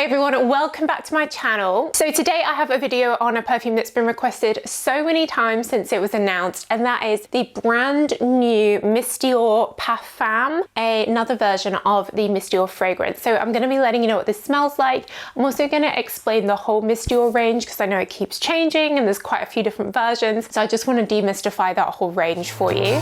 everyone, welcome back to my channel. So today I have a video on a perfume that's been requested so many times since it was announced, and that is the brand new Dior Parfum, another version of the Dior fragrance. So I'm going to be letting you know what this smells like. I'm also going to explain the whole Dior range because I know it keeps changing and there's quite a few different versions. So I just want to demystify that whole range for you.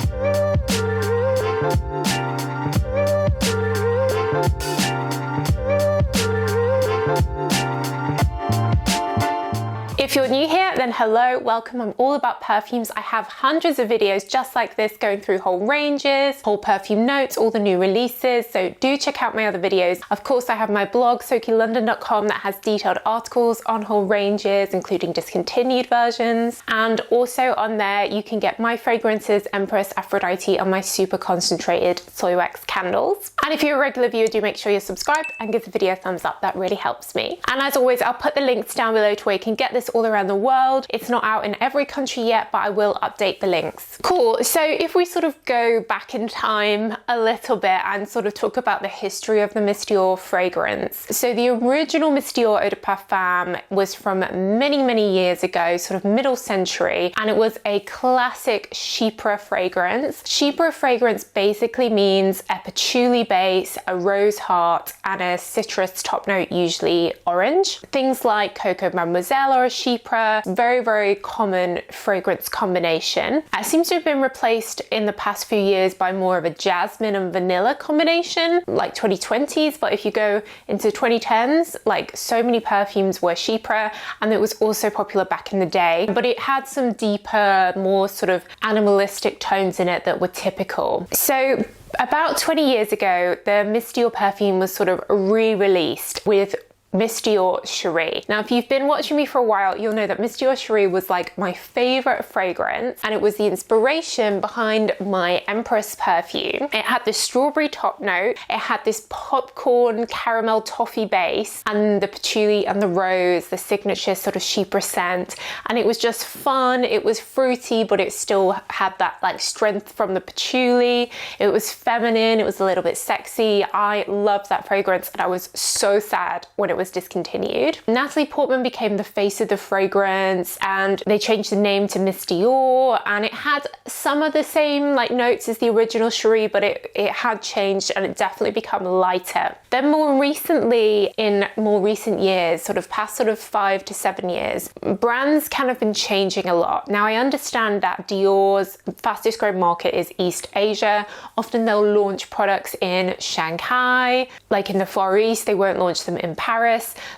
If you're new here, then hello, welcome. I'm all about perfumes. I have hundreds of videos just like this going through whole ranges, whole perfume notes, all the new releases. So do check out my other videos. Of course, I have my blog, SokiLondon.com, that has detailed articles on whole ranges, including discontinued versions. And also on there, you can get my fragrances, Empress, Aphrodite, and my super concentrated soy wax candles. And if you're a regular viewer, do make sure you're subscribed and give the video a thumbs up. That really helps me. And as always, I'll put the links down below to where you can get this all around the world. It's not out in every country yet, but I will update the links. Cool. So if we sort of go back in time a little bit and sort of talk about the history of the Dior fragrance. So the original Dior Eau de Parfum was from many years ago, sort of middle century, and it was a classic chypre fragrance. Chypre fragrance basically means a patchouli base, a rose heart, and a citrus top note, usually orange. Things like Coco Mademoiselle or a chypre, very common fragrance combination. It seems to have been replaced in the past few years by more of a jasmine and vanilla combination, like 2020s, but if you go into 2010s, like so many perfumes were chypre, and it was also popular back in the day, but it had some deeper, more sort of animalistic tones in it that were typical. So about 20 years ago, the Dior perfume was sort of re-released with Dior Cherie. Now, if you've been watching me for a while, you'll know that Dior Cherie was like my favorite fragrance, and it was the inspiration behind my Empress perfume. It had this strawberry top note, it had this popcorn caramel toffee base, and the patchouli and the rose, the signature sort of chypre scent, and it was just fun. It was fruity, but it still had that like strength from the patchouli. It was feminine, it was a little bit sexy. I loved that fragrance, and I was so sad when it was discontinued. Natalie Portman became the face of the fragrance, and they changed the name to Dior, and it had some of the same like notes as the original Cherie, but it had changed, and it definitely become lighter. Then more recently, in more recent years, sort of past sort of 5 to 7 years, brands kind of been changing a lot. Now, I understand that Dior's fastest growing market is East Asia. Often they'll launch products in Shanghai, like in the Far East. They won't launch them in Paris.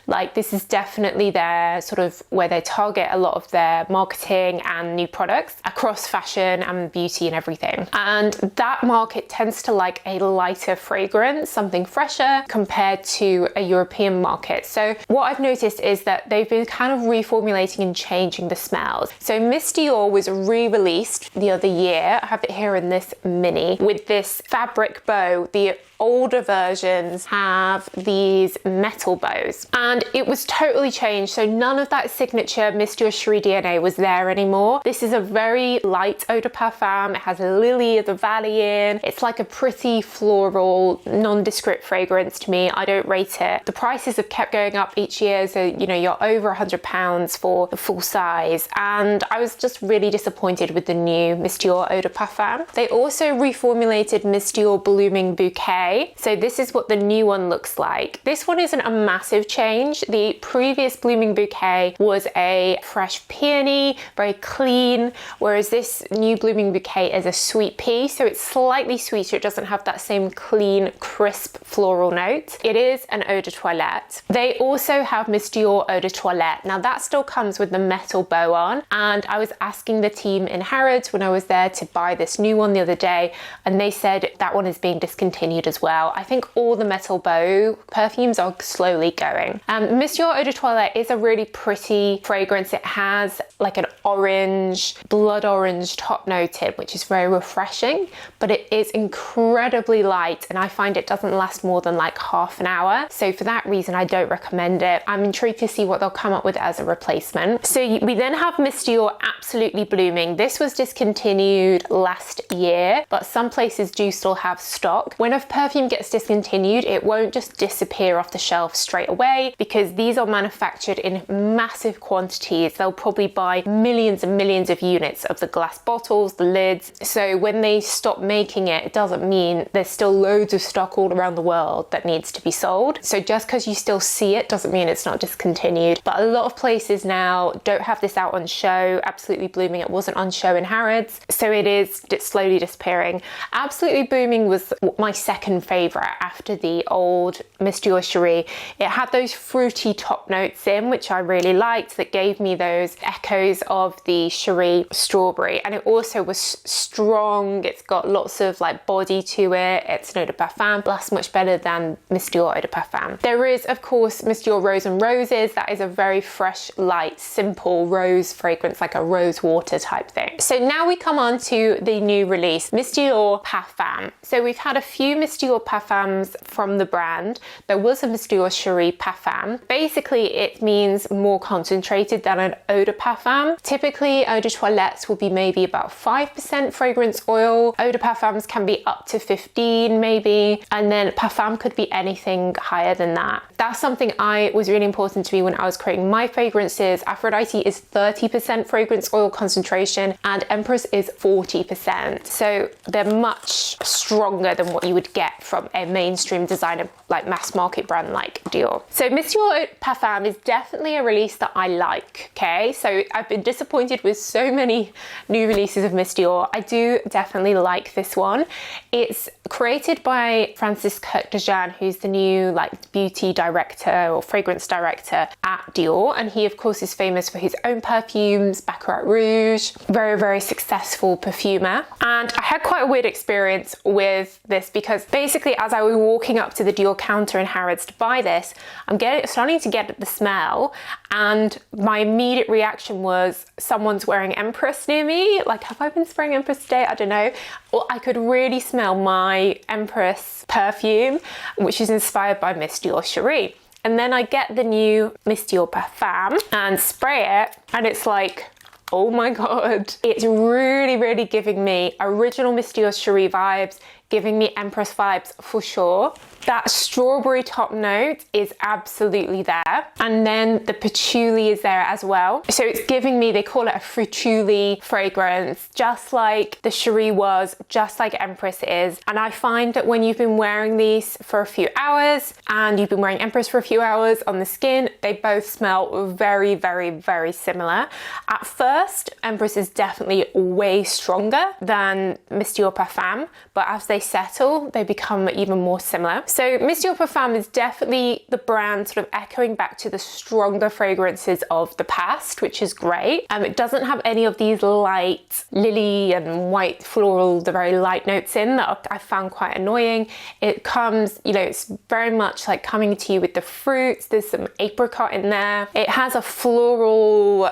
Like, this is definitely their sort of where they target a lot of their marketing and new products across fashion and beauty and everything. And that market tends to like a lighter fragrance, something fresher compared to a European market. So what I've noticed is that they've been kind of reformulating and changing the smells. So Dior was re-released the other year. I have it here in this mini with this fabric bow. The older versions have these metal bows, and it was totally changed. So none of that signature Dior Cherie DNA was there anymore. This is a very light eau de parfum. It has a lily of the valley in. It's like a pretty floral, nondescript fragrance to me. I don't rate it. The prices have kept going up each year, so you know, you're over £100 for the full size, and I was just really disappointed with the new Dior Eau de Parfum. They also reformulated Dior Blooming Bouquet. So this is what the new one looks like. This one isn't a massive change. The previous Blooming Bouquet was a fresh peony, very clean, whereas this new Blooming Bouquet is a sweet pea, so it's slightly sweeter. It doesn't have that same clean, crisp floral note. It is an eau de toilette. They also have Dior Eau de Toilette. Now that still comes with the metal bow on, and I was asking the team in Harrods when I was there to buy this new one the other day, and they said that one is being discontinued as well. I think all the metal bow perfumes are slowly going. Dior Eau de Toilette is a really pretty fragrance. It has like an orange, blood orange top note in, which is very refreshing, but it is incredibly light, and I find it doesn't last more than like half an hour. So for that reason, I don't recommend it. I'm intrigued to see what they'll come up with as a replacement. So we then have Miss Dior Absolutely Blooming. This was discontinued last year, but some places do still have stock. When a perfume gets discontinued, it won't just disappear off the shelf straight away, because these are manufactured in massive quantities. They'll probably buy millions and millions of units of the glass bottles, the lids. So when they stop making it, it doesn't mean there's still loads of stock all around the world that needs to be sold. So just because you still see it doesn't mean it's not discontinued. But a lot of places now don't have this out on show. Absolutely Blooming, it wasn't on show in Harrods, so it is slowly disappearing. Absolutely Blooming was my second favorite after the old Miss Dior Cherie. It had those fruity top notes in, which I really liked, that gave me those echoes of the Cherie strawberry, and it also was strong. It's got lots of like body to it. It's an eau de parfum, lasts much better than Miss Dior eau de parfum. There is of course Miss Dior Rose and Roses. That is a very fresh, light, simple rose fragrance, like a rose water type thing. So now we come on to the new release, Miss Dior Parfum. So we've had a few Miss Dior Parfums from the brand. There was a Miss Dior Cherie Parfum. Basically it means more concentrated than an eau de parfum. Typically eau de toilettes will be maybe about 5% fragrance oil. Eau de parfums can be up to 15 maybe, and then parfum could be anything higher than that. That's something was really important to me when I was creating my fragrances. Aphrodite is 30% fragrance oil concentration and Empress is 40%. So they're much stronger than what you would get from a mainstream designer, like mass market brand like Dior. So Miss Dior Parfum is definitely a release that I like, okay? So I've been disappointed with so many new releases of Miss Dior. I do definitely like this one. It's created by Francis Kurkdjian, who's the new like beauty director or fragrance director at Dior, and he of course is famous for his own perfumes, Baccarat Rouge, very, very successful perfumer. And I had quite a weird experience with this, because basically as I was walking up to the Dior counter in Harrods to buy this, I'm starting to get the smell, and my immediate reaction was someone's wearing Empress near me. Like, have I been spraying Empress today? I don't know. Well, I could really smell my Empress perfume, which is inspired by Miss Dior Cherie. And then I get the new Miss Dior Parfum and spray it, and it's like, oh my God. It's really, really giving me original Miss Dior Cherie vibes, giving me Empress vibes for sure. That strawberry top note is absolutely there. And then the patchouli is there as well. So it's giving me, they call it a fruituli fragrance, just like the Cherie was, just like Empress is. And I find that when you've been wearing these for a few hours and you've been wearing Empress for a few hours on the skin, they both smell very, very, very similar. At first, Empress is definitely way stronger than Miss Dior Parfum, but as they settle, they become even more similar. So Miss Dior Parfum is definitely the brand sort of echoing back to the stronger fragrances of the past, which is great. It doesn't have any of these light lily and white floral, the very light notes in that I found quite annoying. It comes, you know, it's very much like coming to you with the fruits. There's some apricot in there. It has a floral,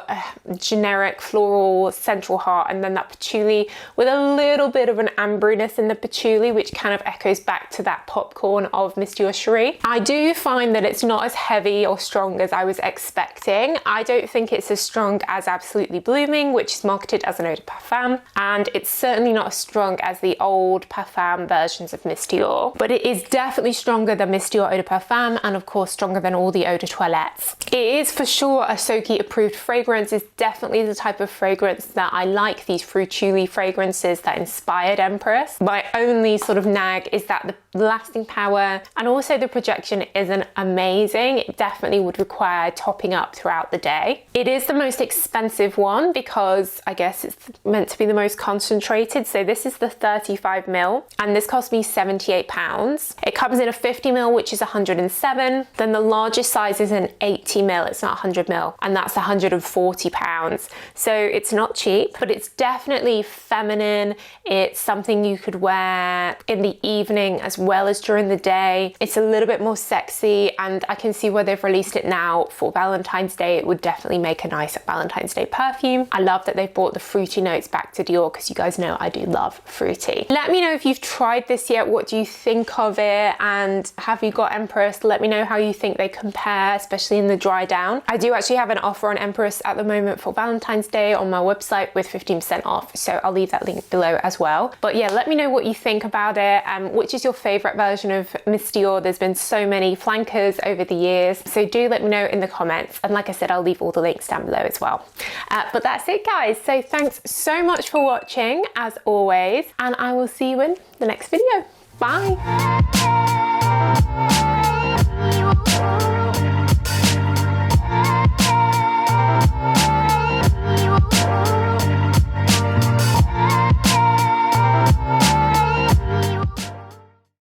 generic floral central heart, and then that patchouli with a little bit of an amberiness in the patchouli, which kind of echoes back to that popcorn of Miss Dior Cherie. I do find that it's not as heavy or strong as I was expecting. I don't think it's as strong as Absolutely Blooming, which is marketed as an eau de parfum, and it's certainly not as strong as the old parfum versions of Miss Dior, but it is definitely stronger than Miss Dior eau de parfum, and of course stronger than all the eau de toilettes. It is for sure a Soki approved fragrance. It's definitely the type of fragrance that I like, these fruituli fragrances that inspired Empress. My only sort of nag is that the lasting power and also the projection isn't amazing. It definitely would require topping up throughout the day. It is the most expensive one because I guess it's meant to be the most concentrated. So this is the 35ml and this cost me £78. It comes in a 50ml, which is 107. Then the largest size is an 80ml. It's not 100ml, and that's £140. So it's not cheap, but it's definitely feminine. It's something you could wear wear in the evening as well as during the day. It's a little bit more sexy, and I can see where they've released it now for Valentine's Day. It would definitely make a nice Valentine's Day perfume. I love that they've brought the fruity notes back to Dior, because you guys know I do love fruity. Let me know if you've tried this yet. What do you think of it? And have you got Empress? Let me know how you think they compare, especially in the dry down. I do actually have an offer on Empress at the moment for Valentine's Day on my website with 15% off, so I'll leave that link below as well. But yeah, let me know what you think about it. Which is your favorite version of Miss Dior? There's been so many flankers over the years, so do let me know in the comments. And like I said, I'll leave all the links down below as well. But that's it, guys. So thanks so much for watching, as always, and I will see you in the next video. Bye.